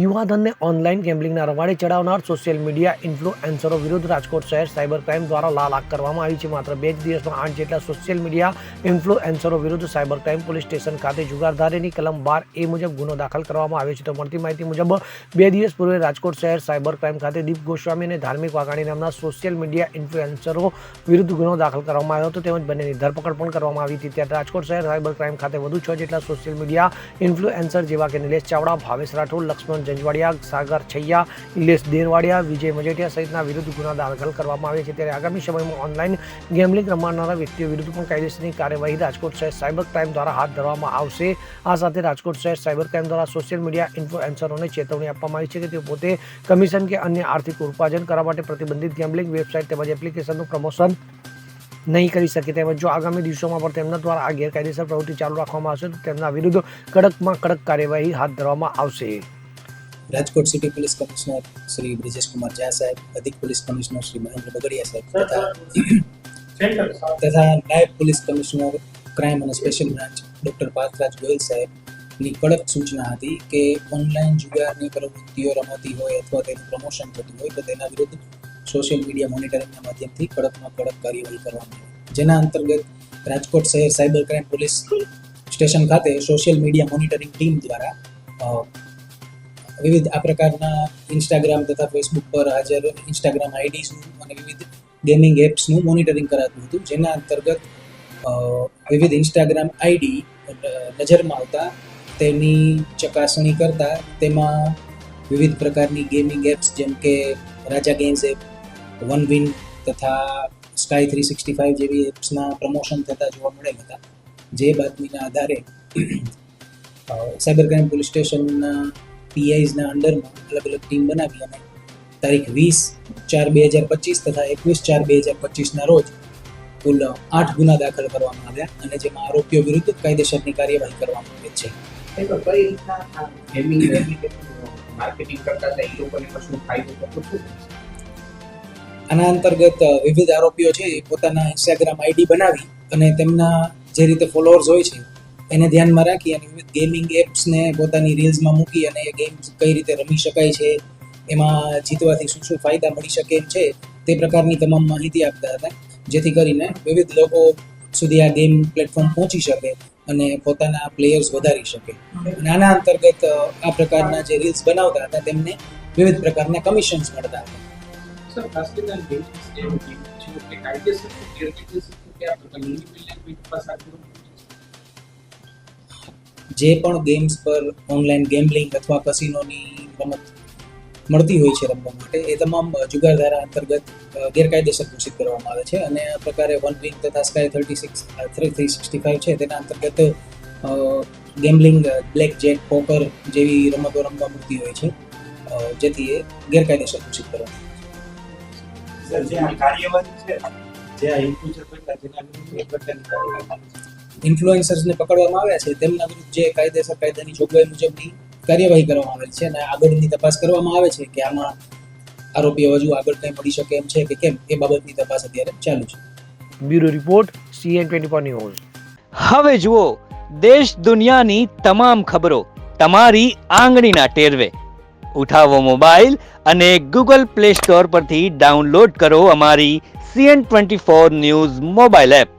યુવાધનને online ગેમ્બલિંગના રવાડે ચડાવનાર social media ઇન્ફ્લુએન્સરો વિરુદ્ધ રાજકોટ શહેર cyber crime દ્વારા લાલાક કરવામાં આવી છે. માત્ર 2 દિવસમાં 8 જેટલા સોશિયલ મીડિયા ઇન્ફ્લુએન્સરો વિરુદ્ધ સાયબર ક્રાઇમ પોલીસ સ્ટેશન ખાતે જુગારધારીની કલમ 12A મુજબ ગુનો દાખલ કરવામાં આવ્યો છે. તો મળતી માહિતી મુજબ 2 દિવસ પૂર્વે રાજકોટ શહેર સાયબર ક્રાઇમ ખાતે દીપ ગોસ્વામી અને ધાર્મિક વાઘાણી નામના સોશિયલ મીડિયા ઇન્ફ્લુએન્સરો વિરુદ્ધ ગુનો દાખલ કરવામાં આવ્યો હતો, તેમજ બંનેની ધરપકડ પણ કરવામાં આવી હતી. ત્યારે રાજકોટ શહેર સાયબર ક્રાઇમ ખાતે વધુ 6 જેટલા સોશિયલ મીડિયા ઇન્ફ્લુએન્સર જેવા કે નિલેશ ચાવડા, ભાવેશ રાઠોડ, લક્ષ્મણ જંજવાડિયા, સાગર છૈયા, ઇલેશ દેરવાડિયા, વિજય મજેટિયા સહિતના વિરુદ્ધ ગુના દાખલ કરવામાં આવ્યા છે. ત્યારે આગામી સમયમાં ઓનલાઈન ગેમ્બલિંગ રમનારા વ્યક્તિઓ વિરુદ્ધ પણ કાયદેસરની કાર્યવાહી રાજકોટ શહેર સાયબર ક્રાઇમ દ્વારા હાથ ધરવામાં આવશે. આ સાથે રાજકોટ શહેર સાયબર ક્રાઇમ દ્વારા સોશિયલ મીડિયા ઇન્ફ્લુએન્સરોને ચેતવણી આપવામાં આવી છે કે તેઓ પોતે કમિશન કે અન્ય આર્થિક ઉપાર્જન કરવા માટે પ્રતિબંધિત ગેમ્બલિંગ વેબસાઇટ તેમજ એપ્લિકેશનનું પ્રમોશન નહીં કરી શકે. તેમજ જો આગામી દિવસોમાં પણ તેમના દ્વારા આ ગેરકાયદેસર પ્રવૃત્તિ ચાલુ રાખવામાં આવશે તો તેમના વિરુદ્ધ કડકમાં કડક કાર્યવાહી હાથ ધરવામાં આવશે. Rajkot city police commissioner Shri Brijesh Kumar Jha સાહેબ, અધિક પોલીસ કમિશનર શ્રી મહેન્દ્ર બગડિયા સાહેબ તથા નાયબ પોલીસ કમિશનર ક્રાઇમ અને special branch doctor Parthraj Goyal સાહેબની કડક સૂચના હતી કે ઓનલાઈન જુગારની પ્રવૃત્તિઓ રમાતી હોય અથવા તેનું પ્રમોશન થતું હોય તો તેના વિરુદ્ધ સોશિયલ મીડિયા મોનિટરિંગના માધ્યમથી કડકમાં કડક કાર્યવાહી કરવામાં આવે, જેના અંતર્ગત રાજકોટ શહેર સાયબર ક્રાઇમ પોલીસ સ્ટેશન ખાતે સોશિયલ મીડિયા મોનિટરિંગ ટીમ દ્વારા વિવિધ આ પ્રકારના ઇન્સ્ટાગ્રામ તથા ફેસબુક પર હાજર ઇન્સ્ટાગ્રામ આઈડીઝનું અને વિવિધ ગેમિંગ એપ્સનું મોનિટરિંગ કરાતું હતું, જેના અંતર્ગત વિવિધ ઇન્સ્ટાગ્રામ આઈડી નજરમાં આવતા તેની ચકાસણી કરતા તેમાં વિવિધ પ્રકારની ગેમિંગ એપ્સ જેમ કે રાજા ગેમ્સ એપ, વન વિન તથા સ્કાય 365 જેવી એપ્સના પ્રમોશન થતા જોવા મળેલ હતા. જે બાતમીના આધારે સાયબર ક્રાઇમ પોલીસ સ્ટેશનના પીઆઈઝના અંડરમાં અલગ અલગ ટીમ બનાવી અને તારીખ 20/4/2025 તથા 21/4/2025ના રોજ કુલ 8 ગુના દાખલ કરવામાં આવ્યા અને જેમાં આરોપીઓ વિરુદ્ધ કાયદેસરની કાર્યવાહી કરવામાં આવી છે. આના અંતર્ગત વિવિધ આરોપીઓ છે પોતાના ઇન્સ્ટાગ્રામ આઈડી બનાવી અને તેમના જે રીતે ફોલોઅર્સ હોય છે એને ધ્યાનમાં રાખી અને વિવિધ ગેમિંગ એપ્સને પોતાની રીલ્સમાં મૂકી અને એ ગેમ્સ કઈ રીતે રમી શકાય છે, એમાં જીતવાથી શું શું ફાયદા મળી શકે એમ છે તે પ્રકારની તમામ માહિતી આપતા હતા, જેથી કરીને વિવિધ લોકો સુધી આ ગેમ પ્લેટફોર્મ પહોંચી શકે અને પોતાના પ્લેયર્સ વધારી શકે. અને આના અંતર્ગત આ પ્રકારના જે રીલ્સ બનાવતા હતા તેમને વિવિધ પ્રકારના કમિશન્સ મળતા હતા. જે પણ ગેમ્સ પર ઓનલાઈન ગેમ્બલિંગ અથવા કસિનોની રમત મળતી હોય છે રમવા માટે એ તમામ જુગારધારા અંતર્ગત ગેરકાયદેસર ઘોષિત કરવામાં આવે છે અને આ પ્રકારે વન વિન તથા સ્કાય 365 છે તેના અંતર્ગત ગેમ્બલિંગ, બ્લેક જેક, પોકર જેવી રમતો રમવા મળતી હોય છે, જેથી એ ગેરકાયદેસર ઘોષિત કરવામાં ઇન્ફ્લુએન્સર્સને પકડવામાં આવ્યા છે તેમના વિરુદ્ધ જે કાયદાની જોગવાઈ મુજબની કાર્યવાહી કરવામાં આવેલ છે અને આગળની તપાસ કરવામાં આવે છે કે આમાં આરોપીઓ હજુ આગળ કંઈ મળી શકે એમ છે કે કેમ એ બાબતની તપાસ અત્યારે ચાલુ છે. Bureau report CN24 news. હવે જુઓ દેશ દુનિયાની તમામ ખબરો તમારી આંગળીના ટેરવે. ઉઠાવો મોબાઈલ અને Google Play Store પરથી ડાઉનલોડ કરો અમારી CN24 ન્યૂઝ મોબાઈલ એપ.